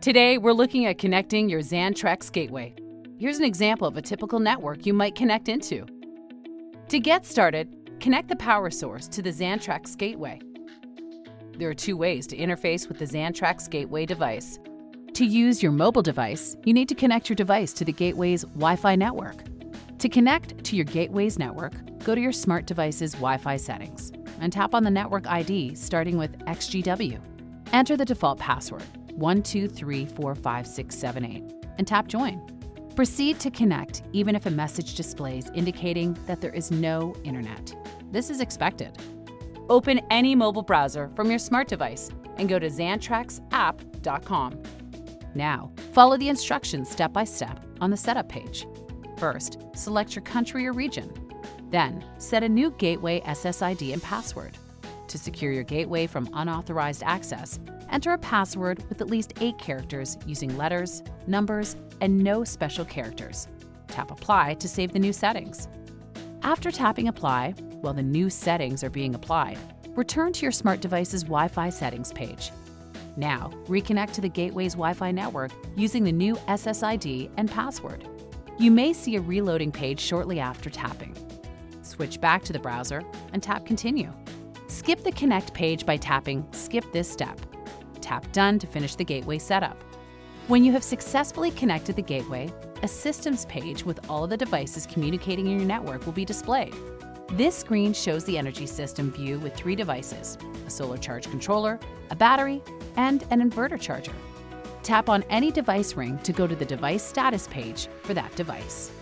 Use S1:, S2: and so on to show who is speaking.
S1: Today, we're looking at connecting your Xantrex Gateway. Here's an example of a typical network you might connect into. To get started, connect the power source to the Xantrex Gateway. There are two ways to interface with the Xantrex Gateway device. To use your mobile device, you need to connect your device to the gateway's Wi-Fi network. To connect to your gateway's network, go to your smart device's Wi-Fi settings and tap on the network ID starting with XGW. Enter the default password, 1234567 and tap Join. Proceed to connect even if a message displays indicating that there is no internet. This is expected. Open any mobile browser from your smart device and go to xantrexapp.com. Now, follow the instructions step by step on the setup page. First, select your country or region. Then, set a new gateway SSID and password. To secure your gateway from unauthorized access, enter a password with at least 8 characters using letters, numbers, and no special characters. Tap Apply to save the new settings. After tapping Apply, while the new settings are being applied, return to your smart device's Wi-Fi settings page. Now, reconnect to the gateway's Wi-Fi network using the new SSID and password. You may see a reloading page shortly after tapping. Switch back to the browser and tap Continue. Skip the Connect page by tapping Skip this step. Tap Done to finish the gateway setup. When you have successfully connected the gateway, a Systems page with all of the devices communicating in your network will be displayed. This screen shows the energy system view with 3 devices, a solar charge controller, a battery, and an inverter charger. Tap on any device ring to go to the device status page for that device.